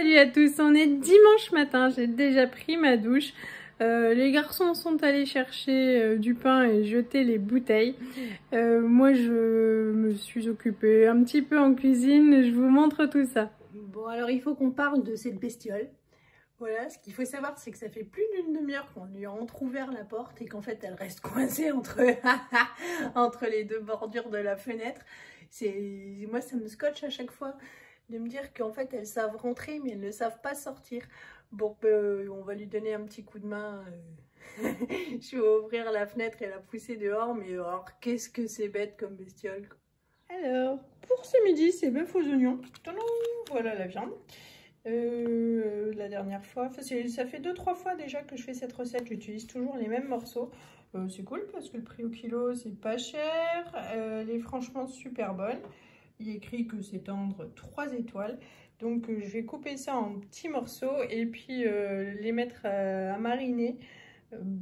Salut à tous, on est dimanche matin, j'ai déjà pris ma douche. Les garçons sont allés chercher du pain et jeter les bouteilles. Moi je me suis occupée un petit peu en cuisine et je vous montre tout ça. Bon, alors il faut qu'on parle de cette bestiole. Voilà, ce qu'il faut savoir, c'est que ça fait plus d'une demi-heure qu'on lui a entrouvert la porte et qu'en fait, elle reste coincée entre, entre les deux bordures de la fenêtre. Moi, ça me scotche à chaque fois de me dire qu'en fait, elles savent rentrer, mais elles ne savent pas sortir. Bon, on va lui donner un petit coup de main. Je vais ouvrir la fenêtre et la pousser dehors, mais alors, qu'est-ce que c'est bête comme bestiole. Alors, pour ce midi, c'est bœuf aux oignons. Voilà la viande. La dernière fois, ça fait 2-3 fois déjà que je fais cette recette, j'utilise toujours les mêmes morceaux. C'est cool parce que le prix au kilo c'est pas cher, elle est franchement super bonne. Il est écrit que c'est tendre 3 étoiles, donc je vais couper ça en petits morceaux et puis les mettre à mariner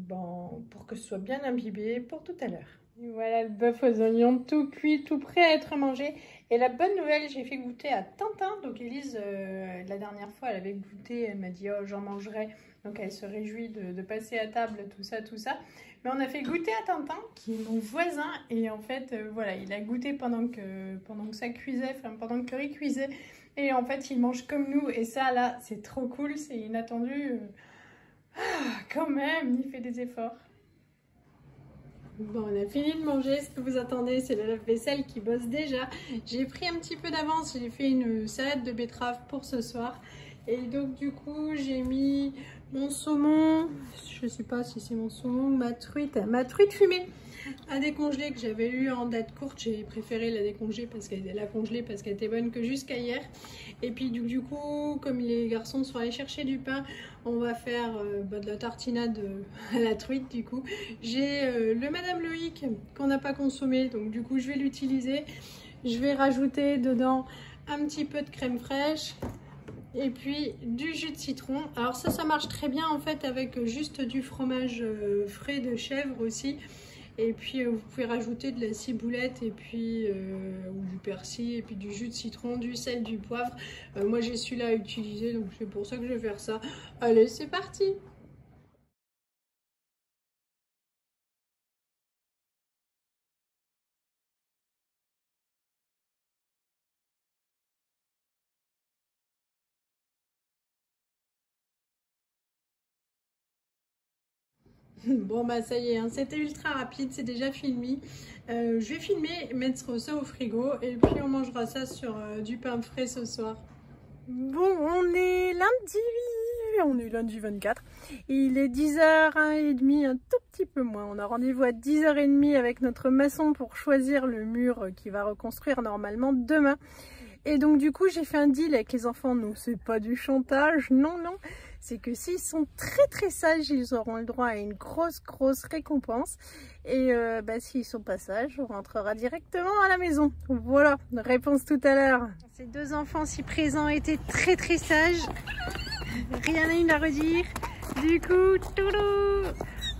pour que ce soit bien imbibé pour tout à l'heure. Voilà le bœuf aux oignons tout cuit, tout prêt à être mangé. Et la bonne nouvelle, j'ai fait goûter à Tintin. Donc Élise, la dernière fois, elle avait goûté, elle m'a dit « Oh, j'en mangerai ». Donc elle se réjouit de passer à table, tout ça, tout ça. Mais on a fait goûter à Tintin, qui est mon voisin. Et en fait, voilà, il a goûté pendant que ça cuisait, enfin pendant que le riz cuisait. Et en fait, il mange comme nous. Et ça, là, c'est trop cool, c'est inattendu. Quand même, il fait des efforts. Bon, on a fini de manger, ce que vous attendez, c'est le lave-vaisselle qui bosse déjà. J'ai pris un petit peu d'avance, j'ai fait une salade de betterave pour ce soir. Et donc du coup, j'ai mis mon saumon, je sais pas si c'est mon saumon, ma truite fumée à décongeler que j'avais eu en date courte. J'ai préféré la décongeler parce qu'elle était bonne que jusqu'à hier. Et puis du coup, comme les garçons sont allés chercher du pain, on va faire de la tartinade à la truite. Du coup, j'ai le Madame Loïc qu'on n'a pas consommé, donc du coup je vais l'utiliser. Je vais rajouter dedans un petit peu de crème fraîche et puis du jus de citron. Alors ça marche très bien en fait avec juste du fromage frais de chèvre aussi. Et puis vous pouvez rajouter de la ciboulette et puis ou du persil et puis du jus de citron, du sel, du poivre. Moi j'ai celui-là à utiliser, donc c'est pour ça que je vais faire ça. Allez, c'est parti! Bon bah ça y est, hein, c'était ultra rapide, c'est déjà filmé. Je vais filmer, mettre ça au frigo et puis on mangera ça sur du pain frais ce soir. Bon, on est lundi 24. Il est 10h30, un tout petit peu moins. On a rendez-vous à 10h30 avec notre maçon pour choisir le mur qui va reconstruire normalement demain. Et donc du coup j'ai fait un deal avec les enfants. Non, c'est pas du chantage, non. C'est que s'ils sont très sages, ils auront le droit à une grosse récompense. Et s'ils sont pas sages, on rentrera directement à la maison. Voilà, réponse tout à l'heure. Ces deux enfants si présents étaient très sages. Rien à redire. Du coup,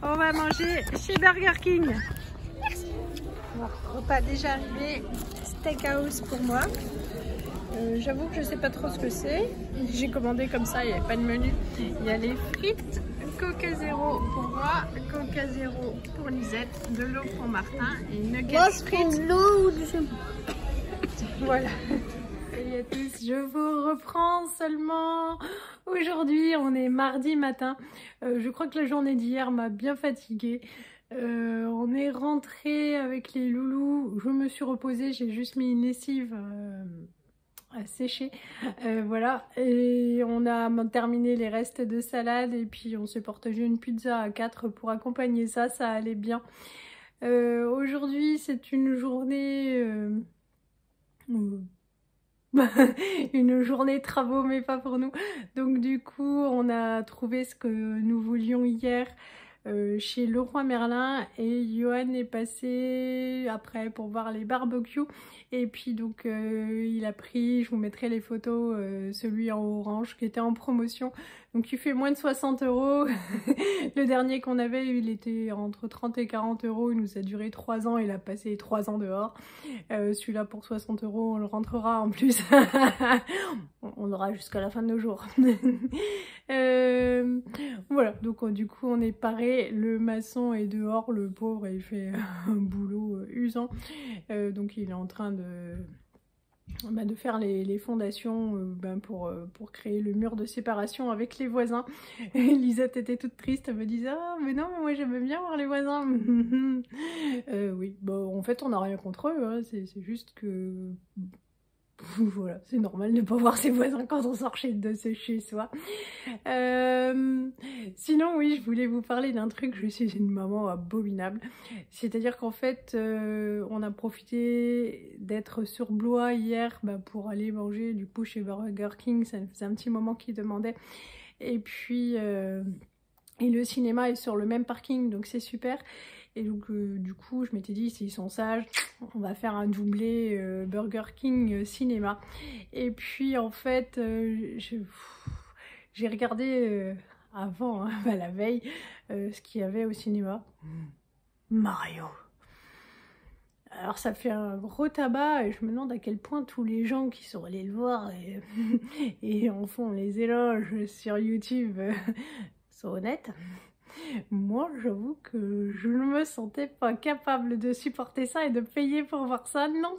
on va manger chez Burger King. Bon, repas déjà arrivé. Steakhouse pour moi. J'avoue que je sais pas trop ce que c'est. J'ai commandé comme ça, il n'y avait pas de menu. Il y a les frites, Coca Zéro pour moi, Coca Zéro pour Lisette, de l'eau pour Martin et nuggets frites. L'eau ou du shampoing. Voilà. Salut à tous, je vous reprends seulement. Aujourd'hui, on est mardi matin. Je crois que la journée d'hier m'a bien fatiguée. On est rentré avec les loulous. Je me suis reposée, j'ai juste mis une lessive à sécher. Voilà. Et on a terminé les restes de salade et puis on s'est partagé une pizza à 4 pour accompagner ça. Ça allait bien. Aujourd'hui, c'est une journée... une journée de travaux mais pas pour nous, donc du coup on a trouvé ce que nous voulions hier chez Leroy Merlin et Johan est passé après pour voir les barbecues et puis donc il a pris, je vous mettrai les photos, celui en orange qui était en promotion, donc il fait moins de 60 €. Le dernier qu'on avait, il était entre 30 et 40 €, il nous a duré 3 ans, il a passé 3 ans dehors. Celui-là pour 60 €, on le rentrera en plus. On l'aura jusqu'à la fin de nos jours. Voilà, donc du coup on est paré, le maçon est dehors, le pauvre, il fait un boulot usant, donc il est en train de faire les fondations pour créer le mur de séparation avec les voisins. Lisette était toute triste, elle me disait « Ah mais non, mais moi j'aime bien voir les voisins !» Oui, bon, en fait on n'a rien contre eux, hein, c'est juste que... Voilà, c'est normal de ne pas voir ses voisins quand on sort de chez soi. Sinon, oui, je voulais vous parler d'un truc, je suis une maman abominable. C'est-à-dire qu'en fait, on a profité d'être sur Blois hier pour aller manger du coup chez Burger King, ça faisait un petit moment qu'ils demandaient. Et puis, et le cinéma est sur le même parking, donc c'est super. Et donc du coup je m'étais dit s'ils sont sages on va faire un doublé Burger King cinéma. Et puis en fait j'ai regardé avant, la veille, ce qu'il y avait au cinéma. Mario. Alors ça fait un gros tabac et je me demande à quel point tous les gens qui sont allés le voir et en font les éloges sur YouTube sont honnêtes. Moi, j'avoue que je ne me sentais pas capable de supporter ça et de payer pour voir ça. Non,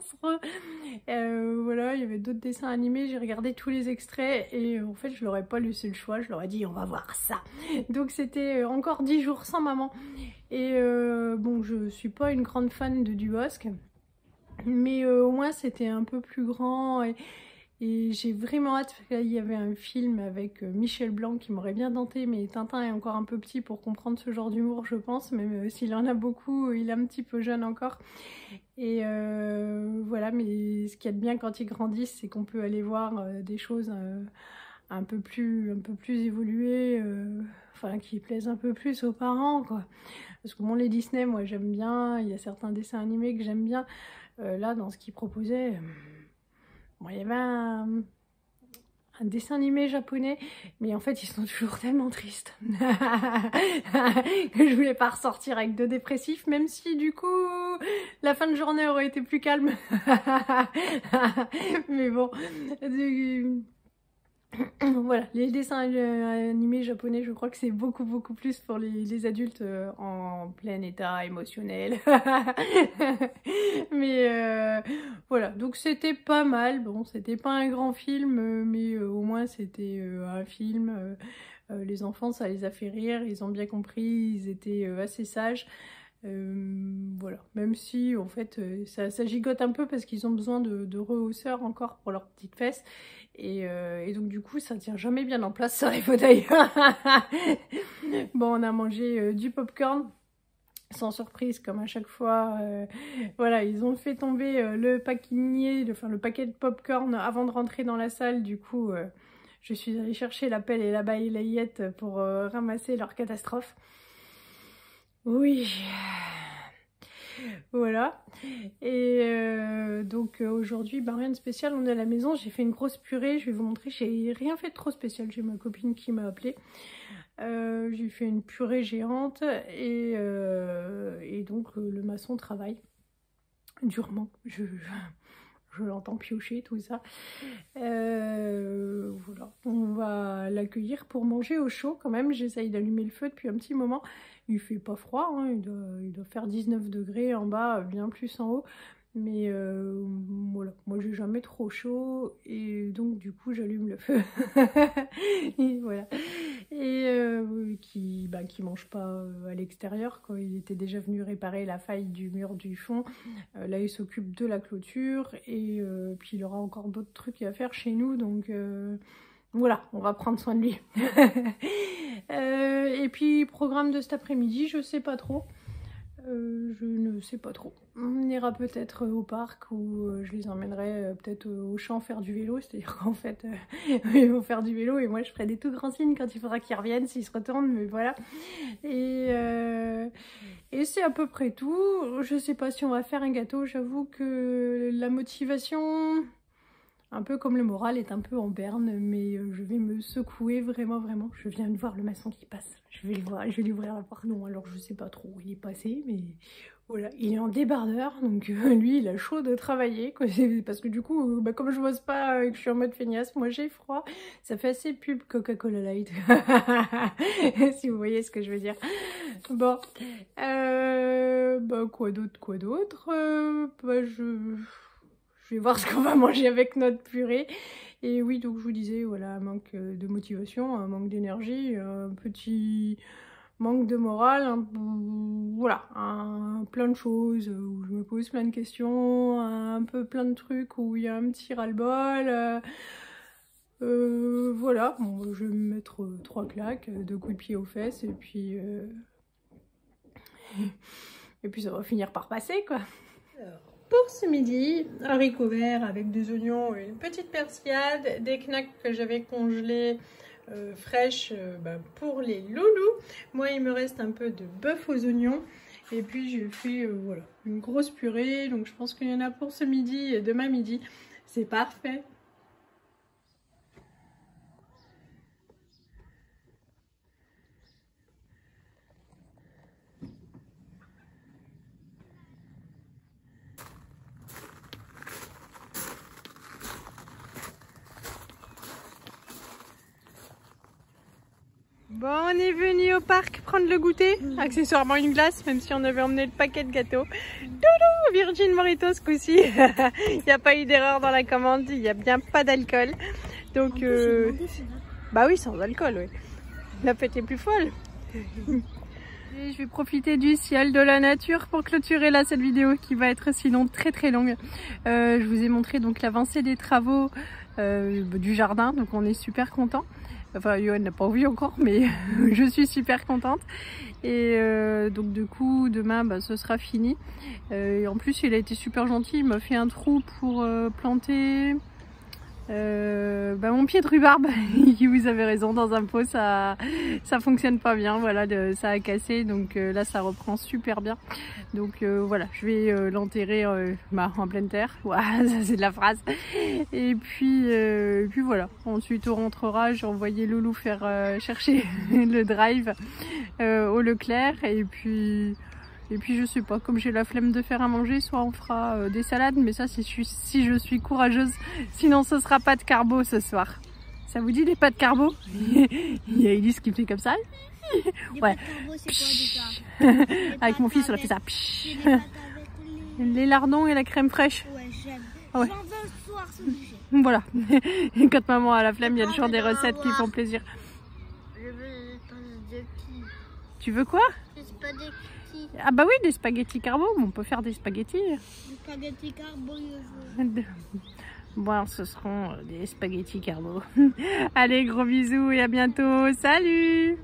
voilà, il y avait d'autres dessins animés, j'ai regardé tous les extraits et en fait, je leur ai pas laissé le choix, je leur ai dit on va voir ça. Donc c'était encore 10 jours sans maman. Et bon, je suis pas une grande fan de Dubosc, mais au moins c'était un peu plus grand et j'ai vraiment hâte, parce qu'il y avait un film avec Michel Blanc qui m'aurait bien tenté, mais Tintin est encore un peu petit pour comprendre ce genre d'humour, je pense, même s'il en a beaucoup, il est un petit peu jeune encore. Et voilà, mais ce qu'il y a de bien quand ils grandissent, c'est qu'on peut aller voir des choses un peu plus évoluées, enfin qui plaisent un peu plus aux parents, quoi. Parce que bon, les Disney, moi j'aime bien, il y a certains dessins animés que j'aime bien. Là, dans ce qu'ils proposaient... Bon, il y avait un dessin animé japonais, mais en fait ils sont toujours tellement tristes que je voulais pas ressortir avec deux dépressifs, même si du coup la fin de journée aurait été plus calme. Mais bon, voilà, les dessins animés japonais, je crois que c'est beaucoup plus pour les adultes en plein état émotionnel. Mais voilà, donc c'était pas mal. Bon, c'était pas un grand film, mais au moins c'était un film. Les enfants, ça les a fait rire, ils ont bien compris, ils étaient assez sages. Voilà, même si en fait ça gigote un peu parce qu'ils ont besoin de rehausseurs encore pour leurs petites fesses et donc du coup ça tient jamais bien en place sur les fauteuils. Bon, on a mangé du popcorn sans surprise comme à chaque fois. Voilà, ils ont fait tomber le paquet de popcorn avant de rentrer dans la salle. Du coup je suis allée chercher la pelle et la balayette pour ramasser leur catastrophe. Oui, voilà. Et donc aujourd'hui, rien de spécial, on est à la maison, j'ai fait une grosse purée, je vais vous montrer, j'ai rien fait de trop spécial, j'ai ma copine qui m'a appelée. J'ai fait une purée géante et donc le maçon travaille durement, je l'entends piocher, tout ça. Voilà, on va l'accueillir pour manger au chaud quand même. J'essaye d'allumer le feu depuis un petit moment. Il fait pas froid, hein, il doit faire 19 degrés en bas, bien plus en haut. Mais voilà, moi j'ai jamais trop chaud et donc du coup j'allume le feu. Et voilà. Et qui mange pas à l'extérieur, quoi. Il était déjà venu réparer la faille du mur du fond. Là il s'occupe de la clôture et puis il aura encore d'autres trucs à faire chez nous, donc voilà, on va prendre soin de lui. Et puis programme de cet après-midi, je sais pas trop. Je ne sais pas trop. On ira peut-être au parc ou je les emmènerai peut-être au champ faire du vélo. C'est-à-dire qu'en fait, ils vont faire du vélo et moi je ferai des tout grands signes quand il faudra qu'ils reviennent, s'ils se retournent, mais voilà. Et c'est à peu près tout. Je sais pas si on va faire un gâteau. J'avoue que la motivation, un peu comme le moral, est un peu en berne, mais je vais me secouer vraiment, vraiment. Je viens de voir le maçon qui passe. Je vais le voir, je vais lui ouvrir la porte. Non, alors je sais pas trop où il est passé, mais voilà, il est en débardeur, donc lui, il a chaud de travailler, quoi. Parce que du coup, comme je bosse pas et que je suis en mode feignasse, moi j'ai froid. Ça fait assez pub Coca-Cola Light, si vous voyez ce que je veux dire. Bon, quoi d'autre, je vais voir ce qu'on va manger avec notre purée. Et oui, donc je vous disais, voilà, un manque de motivation, un manque d'énergie, un petit manque de morale, voilà, plein de choses où je me pose plein de questions, un peu plein de trucs où il y a un petit ras-le-bol. Voilà, bon, je vais me mettre 3 claques, 2 coups de pied aux fesses, et puis ça va finir par passer, quoi. Alors, pour ce midi, haricots verts avec des oignons, une petite persillade, des knacks que j'avais congelés fraîches pour les loulous. Moi, il me reste un peu de bœuf aux oignons. Et puis, j'ai fait voilà, une grosse purée. Donc, je pense qu'il y en a pour ce midi et demain midi. C'est parfait. Bon, on est venu au parc prendre le goûter, accessoirement une glace, même si on avait emmené le paquet de gâteaux. Doudou, Virgin Morito ce coup-ci. Il n'y a pas eu d'erreur dans la commande, il n'y a bien pas d'alcool. Donc, bah oui, sans alcool, oui. La fête est plus folle. Et je vais profiter du ciel, de la nature pour clôturer là cette vidéo qui va être sinon très longue. Je vous ai montré donc l'avancée des travaux du jardin, donc on est super content. Enfin, Johan n'a pas vu encore, mais je suis super contente. Et donc du coup, demain, ce sera fini. Et en plus, il a été super gentil. Il m'a fait un trou pour planter mon pied de rhubarbe. Vous avez raison, dans un pot, ça fonctionne pas bien. Voilà, ça a cassé. Donc là, ça reprend super bien. Donc voilà, je vais l'enterrer en pleine terre. Voilà, ça c'est de la phrase. Et puis voilà. Ensuite, on rentrera. J'ai envoyé Loulou faire chercher le drive au Leclerc. Et puis je sais pas, comme j'ai la flemme de faire à manger, soit on fera des salades, mais ça si je suis courageuse, sinon ce sera pas de carbo ce soir. Ça vous dit des pâtes carbo? Il y a Elise qui me fait comme ça. Ouais. Avec mon fils on a fait ça. Les lardons et la crème fraîche. Ouais, j'aime. Ouais. J'en veux ce soir, c'est obligé. Voilà. Quand maman a la flemme, il y a toujours des recettes qui font plaisir. Je veux des spaghettis. Tu veux quoi? Des spaghettis. Ah bah oui, des spaghettis carbo, on peut faire des spaghettis. Des spaghettis carbo, je veux. Bon, ce seront des spaghettis carbo. Allez, gros bisous et à bientôt. Salut!